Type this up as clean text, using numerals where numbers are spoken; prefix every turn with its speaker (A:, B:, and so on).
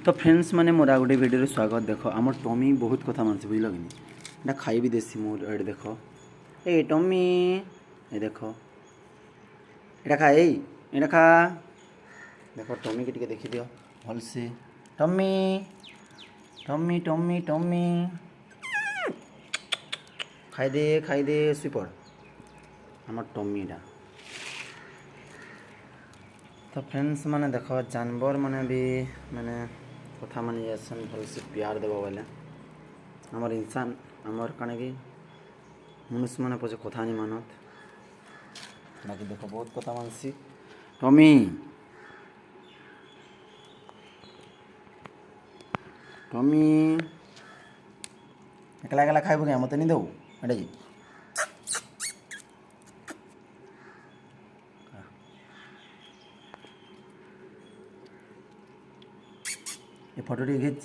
A: तो फ्रेंड्स मैंने मोर गोटे भिडियो स्वागत देख आम टमी बहुत कथा मानसी बुझल कि नहीं खाई भी देसी मोर ये देख ए टमी ये देख एटा खा एटा खा देख टमी के देखी दियो भलसे टमी टमी टमी टमी खाई दे सुपड़ आम टमीटा। तो फ्रेंड्स मैंने देख जानवर मैंने भी मैंने कथा मानी जासन भल से प्यार देव बोले आमर इंसान आमर कण कि मनुष्य मैंने पचे कथा नहीं मानत बाकी देख बहुत कथा मानसी टमी टमी एकला एकला खाइब क्या मत नहीं दो एटा जी ये फोटो खींच